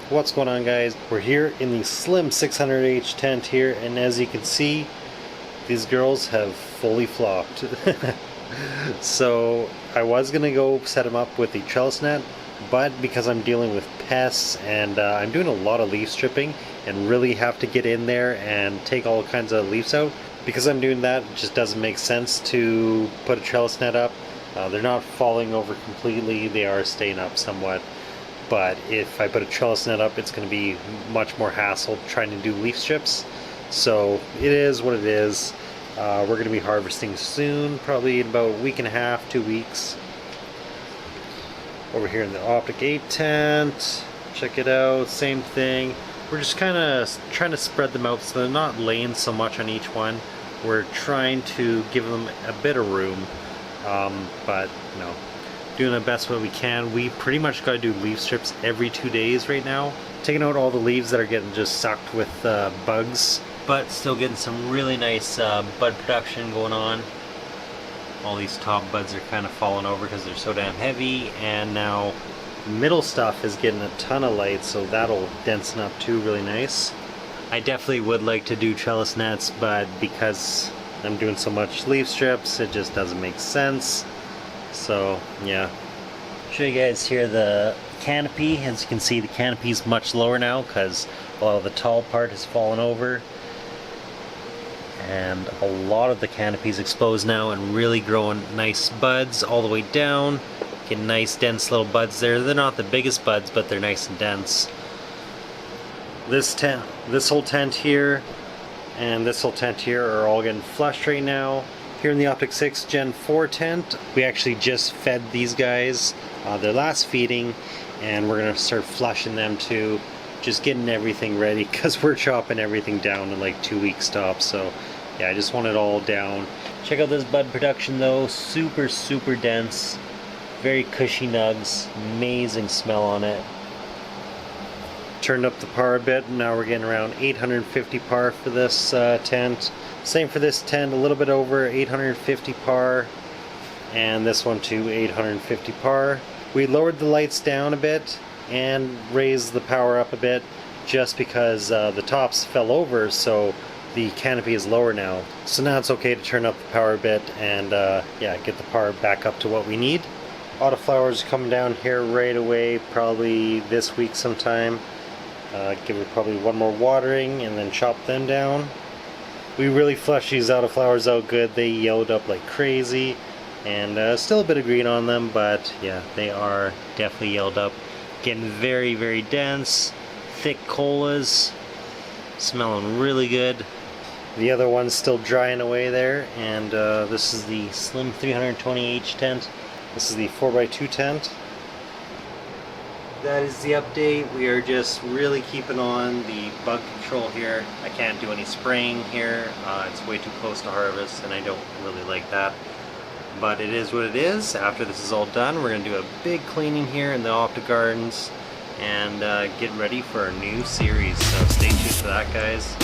What's going on, guys? We're here in the Slim 600H tent here, and as you can see, these girls have fully flopped. So I was gonna go set them up with the trellis net, but because I'm dealing with pests and I'm doing a lot of leaf stripping and really have to get in there and take all kinds of leaves out, because I'm doing that, it just doesn't make sense to put a trellis net up. They're not falling over completely, they are staying up somewhat. But if I put a trellis net up, it's going to be much more hassle trying to do leaf strips. So it is what it is. We're going to be harvesting soon, probably in about a week and a half, 2 weeks. Over here in the Optic 8 tent, check it out, same thing. We're just kind of trying to spread them out so they're not laying so much on each one. We're trying to give them a bit of room, but you know, doing the best way we can. We pretty much got to do leaf strips every 2 days right now, taking out all the leaves that are getting just sucked with bugs, but still getting some really nice bud production going on. All these top buds are kind of falling over because they're so damn heavy, and now middle stuff is getting a ton of light, so that'll densen up too really nice. I definitely would like to do trellis nets, but because I'm doing so much leaf strips, it just doesn't make sense. So yeah, show you guys here the canopy. As you can see, the canopy is much lower now because a lot of the tall part has fallen over, and a lot of the canopy is exposed now and really growing nice buds all the way down. Getting nice dense little buds there. They're not the biggest buds, but they're nice and dense. This whole tent here and this whole tent here are all getting flushed right now. Here in the Optic 6 Gen 4 tent, we actually just fed these guys their last feeding, and we're gonna start flushing them too, just getting everything ready because we're chopping everything down in like 2 week stops. So yeah, I just want it all down. Check out this bud production though, super dense, very cushy nugs, amazing smell on it. Turned up the par a bit, and now we're getting around 850 par for this tent. Same for this tent, a little bit over 850 par, and this one too, 850 par. We lowered the lights down a bit and raised the power up a bit just because the tops fell over, so the canopy is lower now. So now it's okay to turn up the power a bit and yeah, get the power back up to what we need. Autoflowers coming down here right away, probably this week sometime. Give it probably one more watering and then chop them down. We really flushed these autoflowers out good. They yellowed up like crazy, and still a bit of green on them, but yeah, they are definitely yellowed up. Getting very dense, thick colas, smelling really good. The other one's still drying away there, and this is the Slim 320H tent. This is the 4x2 tent. That is the update. We are just really keeping on the bug control here. I can't do any spraying here. It's way too close to harvest, and I don't really like that. But it is what it is. After this is all done, we're going to do a big cleaning here in the Optic Gardens and get ready for our new series. So stay tuned for that, guys.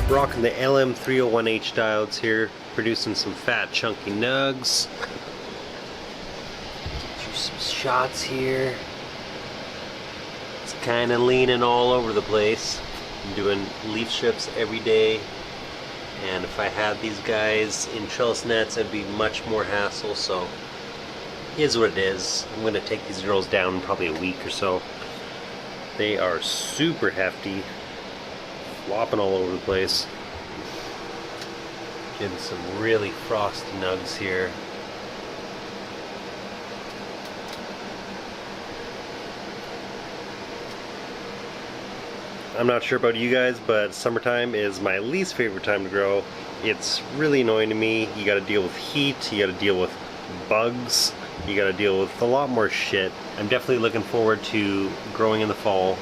Rocking the LM301H diodes here, producing some fat chunky nugs. Get you some shots here. It's kind of leaning all over the place. I'm doing leaf strips every day, And if I had these guys in trellis nets, it'd be much more hassle, so it is what it is. I'm going to take these girls down in probably a week or so. They are super hefty, flopping all over the place. Getting some really frosty nugs here. I'm not sure about you guys, but summertime is my least favorite time to grow. It's really annoying to me. You gotta deal with heat, you gotta deal with bugs, you gotta deal with a lot more shit. I'm definitely looking forward to growing in the fall.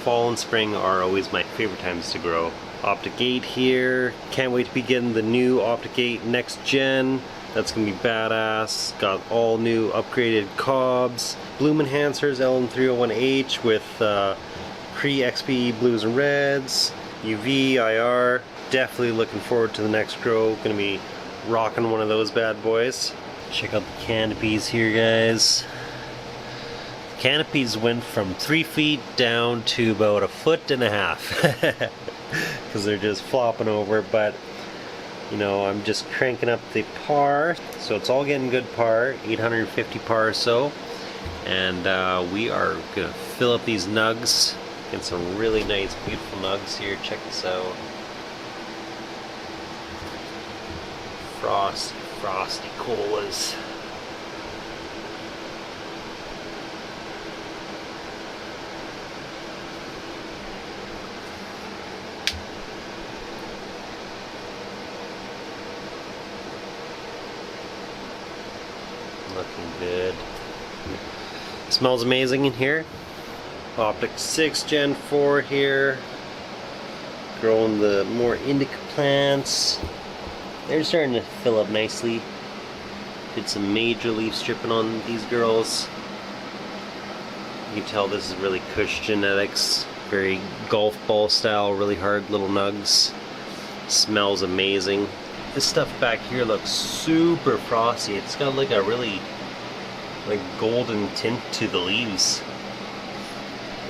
Fall and spring are always my favorite times to grow. Optic 8 here. Can't wait to be getting the new Optic 8 next gen. That's gonna be badass. Got all new upgraded cobs. Bloom enhancers, LM301H with pre-XP blues and reds, UV, IR. Definitely looking forward to the next grow. Gonna be rocking one of those bad boys. Check out the canopies here, guys. The canopies went from 3 feet down to about 1.5 feet because they're just flopping over, but you know, I'm just cranking up the par, so it's all getting good par, 850 par or so, and we are gonna fill up these nugs. Get some really nice, beautiful nugs here. Check this out. Frosty colas. Looking good. Smells amazing in here. Optic 6 Gen 4 here. Growing the more indica plants. They're starting to fill up nicely. Did some major leaf stripping on these girls. You can tell this is really Kush genetics. Very golf ball style, really hard little nugs. Smells amazing. This stuff back here looks super frosty. It's got like a really like golden tint to the leaves.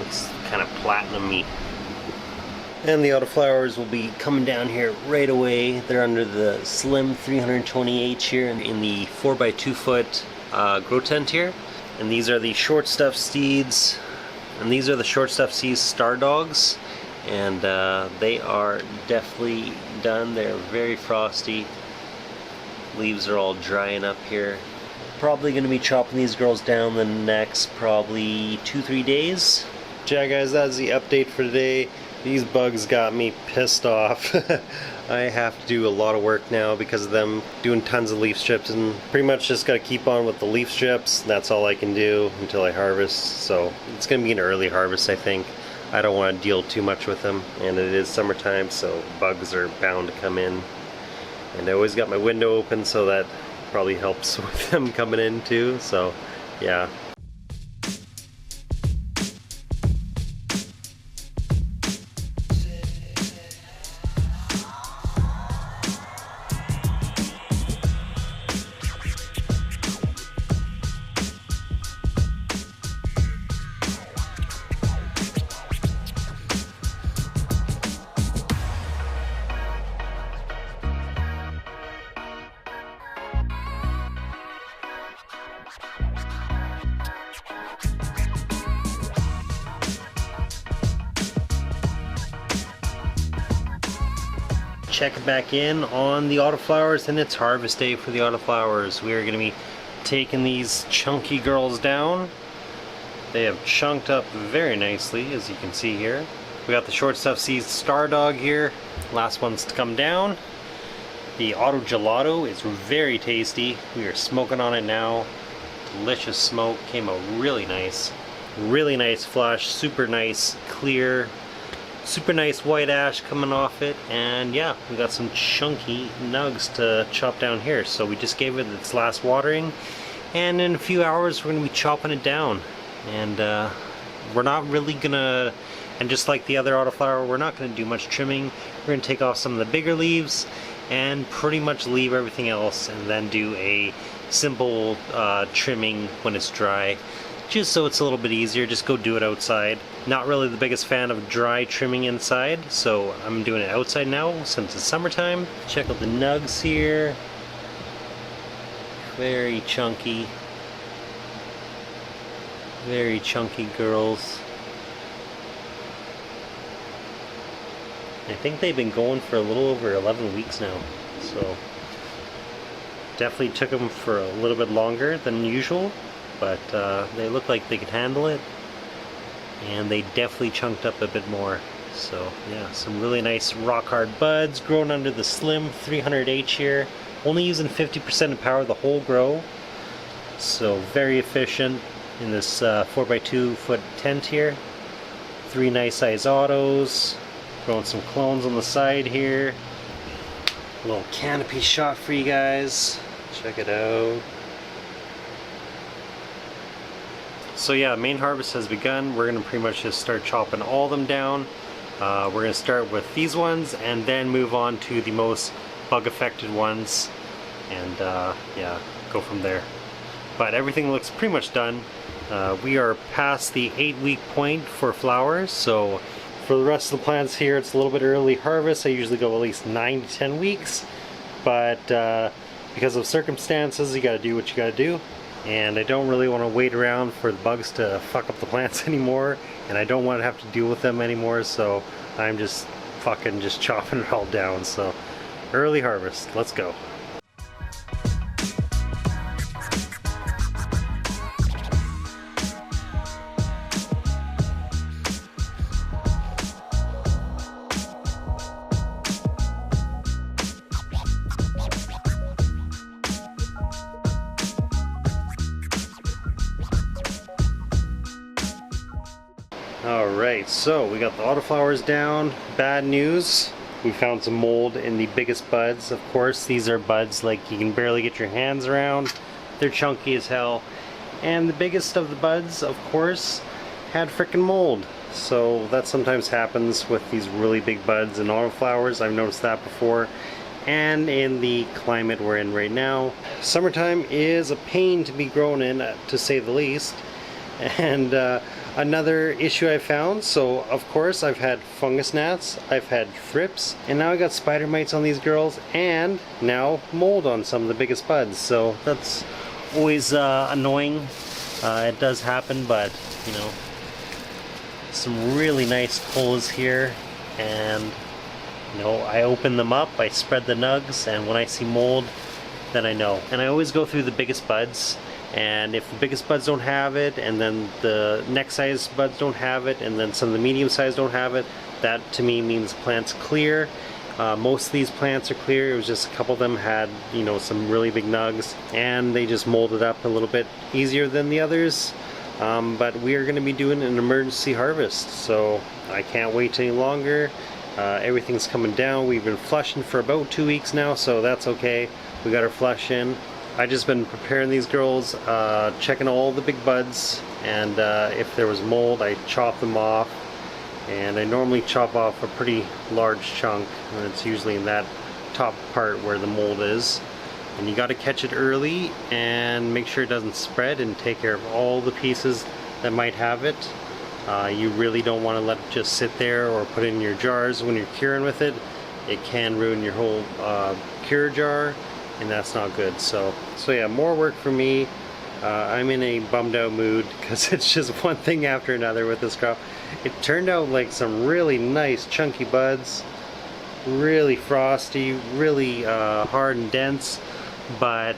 It's kind of platinum-y. And the autoflowers will be coming down here right away. They're under the slim 320H here in the 4x2 foot grow tent here. And these are the short stuff seeds. And these are the short stuff seeds star dogs. And they are definitely done. They're very frosty. Leaves are all drying up here. Probably going to be chopping these girls down the next probably 2-3 days. Yeah guys, that's the update for today. These bugs got me pissed off. I have to do a lot of work now because of them, doing tons of leaf strips, and pretty much just got to keep on with the leaf strips. That's all I can do until I harvest, so it's going to be an early harvest, I think. I don't want to deal too much with them, and it is summertime, so bugs are bound to come in. And I always got my window open, so that probably helps with them coming in too, so yeah. Check back in on the autoflowers, and it's harvest day for the autoflowers. We are going to be taking these chunky girls down. They have chunked up very nicely, as you can see here. We got the short stuff seeds star dog here, last one's to come down. The auto gelato is very tasty. We are smoking on it now. Delicious smoke, came out really nice flush, super nice clear. Super nice white ash coming off it, and yeah, we got some chunky nugs to chop down here. So we just gave it its last watering, and in a few hours we're going to be chopping it down. And we're not really gonna, and just like the other autoflower, we're not going to do much trimming. We're going to take off some of the bigger leaves and pretty much leave everything else, and then do a simple trimming when it's dry. just so it's a little bit easier. Just go do it outside. Not really the biggest fan of dry trimming inside, so I'm doing it outside now since it's summertime. Check out the nugs here. Very chunky. Very chunky girls. I think they've been going for a little over 11 weeks now, so definitely took them for a little bit longer than usual, but they look like they could handle it, and they definitely chunked up a bit more. So yeah, some really nice rock hard buds growing under the slim 300H here, only using 50% of power the whole grow, so very efficient in this 4x2 foot tent here. 3 nice size autos. Throwing some clones on the side here. A little canopy shot for you guys. Check it out. So yeah, main harvest has begun. We're gonna pretty much just start chopping all of them down. We're gonna start with these ones and then move on to the most bug affected ones, and yeah, go from there. But everything looks pretty much done. We are past the 8-week point for flowers, so for the rest of the plants here, it's a little bit early harvest. I usually go at least 9 to 10 weeks, but because of circumstances, you gotta do what you gotta do. And I don't really want to wait around for the bugs to fuck up the plants anymore, and I don't want to have to deal with them anymore, so I'm just fucking just chopping it all down. So early harvest, let's go. Alright, so we got the autoflowers down. Bad news, we found some mold in the biggest buds. Of course, these are buds like you can barely get your hands around. They're chunky as hell. And the biggest of the buds, of course, had frickin' mold. So that sometimes happens with these really big buds and autoflowers. I've noticed that before. And in the climate we're in right now, summertime is a pain to be grown in, to say the least. And another issue I found, so of course I've had fungus gnats, I've had thrips, and now I got spider mites on these girls, and now mold on some of the biggest buds. So that's always annoying. It does happen, but you know, some really nice pulls here, and you know, I open them up, I spread the nugs, and when I see mold, then I know. And I always go through the biggest buds. And if the biggest buds don't have it, and then the next size buds don't have it, and then some of the medium size don't have it, that to me means the plant's clear. Most of these plants are clear. It was just a couple of them had, you know, some really big nugs, and they just molded up a little bit easier than the others. But we are going to be doing an emergency harvest, so I can't wait any longer. Everything's coming down. We've been flushing for about 2 weeks now, so that's okay. We got our flush in. I just been preparing these girls, checking all the big buds, and if there was mold, I chop them off. And I normally chop off a pretty large chunk, and it's usually in that top part where the mold is. And you got to catch it early and make sure it doesn't spread, and take care of all the pieces that might have it. You really don't want to let it just sit there or put it in your jars when you're curing with it. It can ruin your whole cure jar, and that's not good. So yeah, more work for me. I'm in a bummed out mood because it's just one thing after another with this crop. It turned out like some really nice chunky buds, really frosty, really hard and dense, but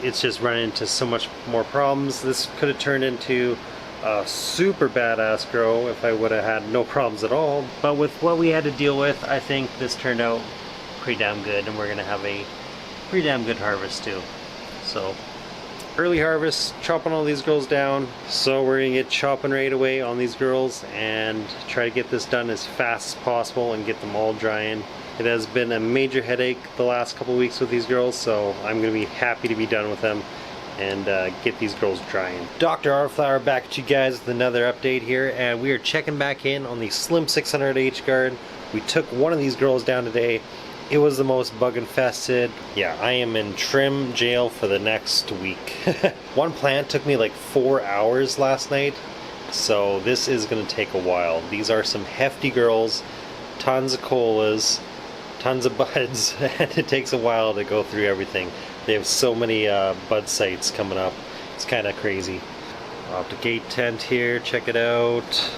it's just run into so much more problems. This could have turned into a super badass grow if I would have had no problems at all, but with what we had to deal with, I think this turned out pretty damn good, and we're gonna have a pretty damn good harvest too. So early harvest, chopping all these girls down, so we're gonna get chopping right away on these girls and try to get this done as fast as possible and get them all drying. It has been a major headache the last couple weeks with these girls, so I'm gonna be happy to be done with them and get these girls drying. Dr. Autoflower back at you guys with another update here, and we are checking back in on the slim 600H guard. We took one of these girls down today. It was the most bug infested. Yeah, I am in trim jail for the next week. One plant took me like 4 hours last night, so this is gonna take a while. These are some hefty girls, tons of colas, tons of buds, and it takes a while to go through everything. They have so many bud sites coming up. It's kind of crazy. Off the gate tent here, check it out.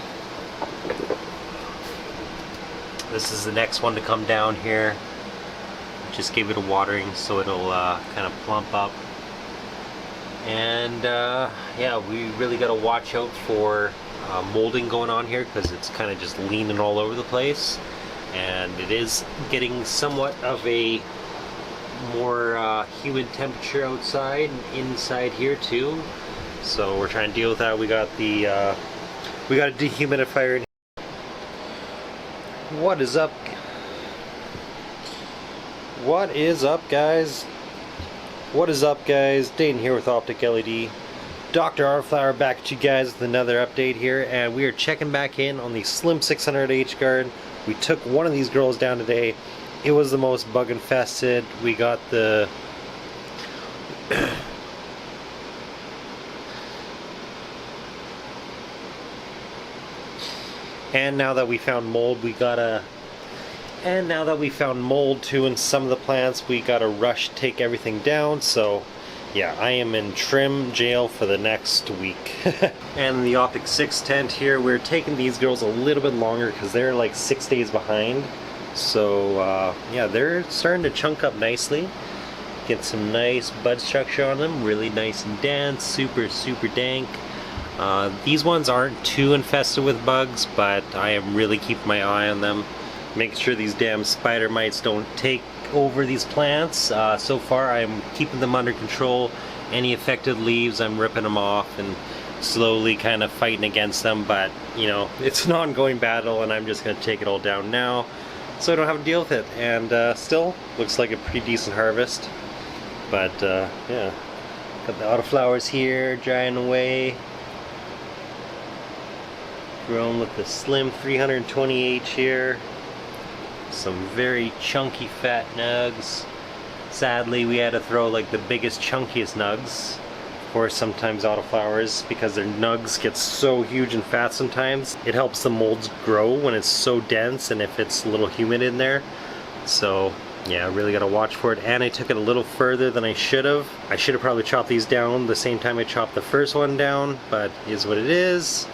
This is the next one to come down here. Just gave it a watering so it'll kind of plump up. And yeah, we really got to watch out for molding going on here because it's kind of just leaning all over the place. And it is getting somewhat of a more humid temperature outside and inside here too. So we're trying to deal with that. We got a dehumidifier in here. What is up? What is up, guys? What is up, guys? Dayton here with Optic LED. Dr. Autoflower back at you guys with another update here, and we are checking back in on the Slim 600H guard. We took one of these girls down today. It was the most bug infested. We got the and now that we found mold, too in some of the plants, we gotta rush take everything down. So yeah, I am in trim jail for the next week. And the Optic 6 tent here, we're taking these girls a little bit longer because they're like 6 days behind. So yeah, they're starting to chunk up nicely. Get some nice bud structure on them, really nice and dense, super dank. These ones aren't too infested with bugs, but I am really keeping my eye on them. Making sure these damn spider mites don't take over these plants. So far I'm keeping them under control. Any affected leaves, I'm ripping them off and slowly kind of fighting against them, but you know, it's an ongoing battle and I'm just going to take it all down now so I don't have to deal with it. And still looks like a pretty decent harvest. But yeah, got the autoflowers here drying away. Grown with the Slim 320H here. Some very chunky fat nugs. Sadly, we had to throw like the biggest chunkiest nugs. Of course, sometimes autoflowers, because their nugs get so huge and fat sometimes, it helps the molds grow when it's so dense and if it's a little humid in there. So yeah, really got to watch for it. And I took it a little further than I should have. I should have probably chopped these down the same time I chopped the first one down, but it is what it is.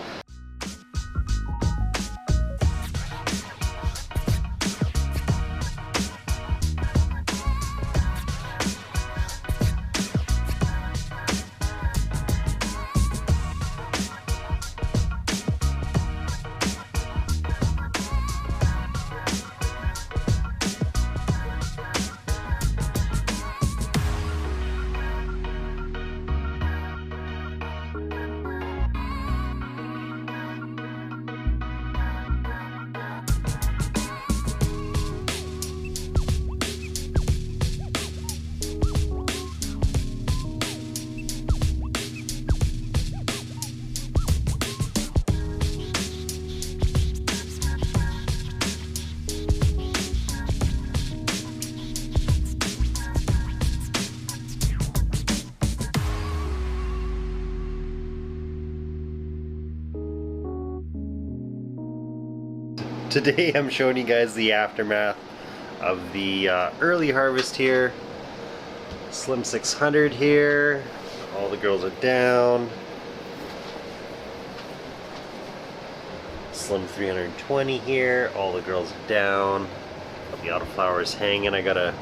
Today I'm showing you guys the aftermath of the early harvest here. Slim 600 here. All the girls are down. Slim 320 here. All the girls are down. Got the autoflowers hanging. I gotta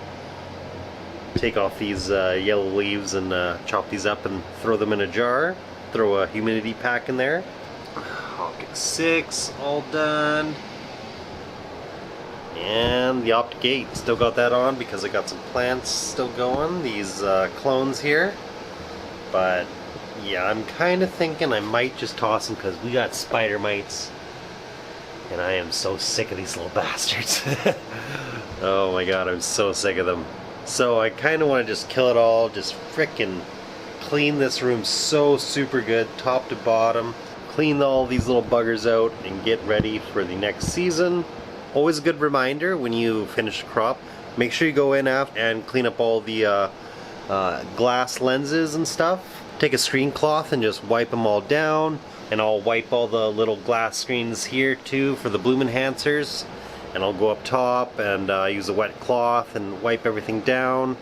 take off these yellow leaves and chop these up and throw them in a jar. Throw a humidity pack in there. Optic 6 all done. And the Optic 8, still got that on because I got some plants still going, these clones here. But yeah, I'm kind of thinking I might just toss them because we got spider mites. And I am so sick of these little bastards. Oh my god, I'm so sick of them. So I kind of want to just kill it all, just frickin' clean this room so super good, top to bottom. Clean all these little buggers out and get ready for the next season. Always a good reminder when you finish a crop, Make sure you go in after and clean up all the glass lenses and stuff. Take a screen cloth and just wipe them all down, and I'll wipe all the little glass screens here too for the bloom enhancers, and I'll go up top and use a wet cloth and wipe everything down,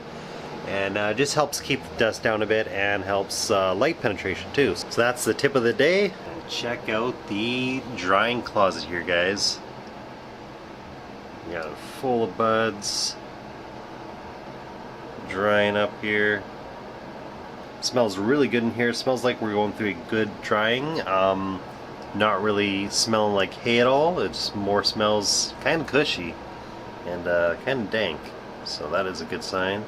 and just helps keep the dust down a bit and helps light penetration too. So that's the tip of the day. And check out the drying closet here, guys. We got it full of buds drying up here. Smells really good in here. It smells like we're going through a good drying. Not really smelling like hay at all. It just more smells kind of cushy and kind of dank. So that is a good sign.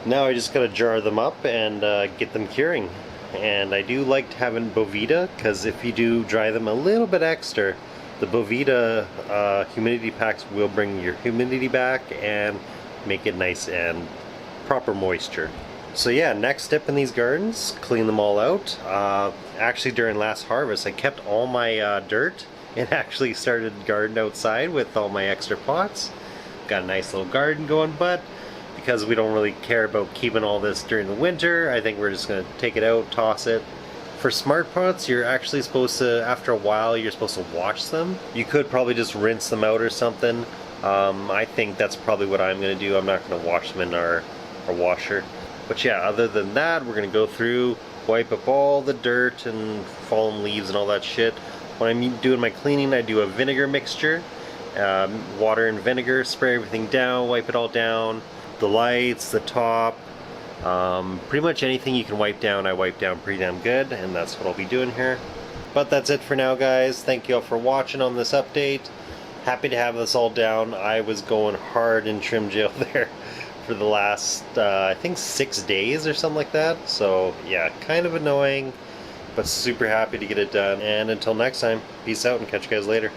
Now I just gotta jar them up and get them curing. And I do like having Boveda, because if you do dry them a little bit extra, the Boveda humidity packs will bring your humidity back and make it nice and proper moisture. So yeah, next step in these gardens, clean them all out. Actually during last harvest I kept all my dirt and actually started garden outside with all my extra pots. Got a nice little garden going, but because we don't really care about keeping all this during the winter, I think we're just going to take it out, toss it. For smart pots, you're actually supposed to, after a while, you're supposed to wash them. You could probably just rinse them out or something. I think that's probably what I'm going to do. I'm not going to wash them in our washer. But yeah, other than that, we're going to go through, wipe up all the dirt and fallen leaves and all that shit. When I'm doing my cleaning, I do a vinegar mixture. Water and vinegar, spray everything down, wipe it all down. The lights, the top, pretty much anything you can wipe down, I wipe down pretty damn good, and that's what I'll be doing here. But that's it for now, guys. Thank you all for watching on this update. Happy to have this all down. I was going hard in trim jail there for the last, I think 6 days or something like that. So yeah, kind of annoying, but super happy to get it done. And until next time, peace out and catch you guys later.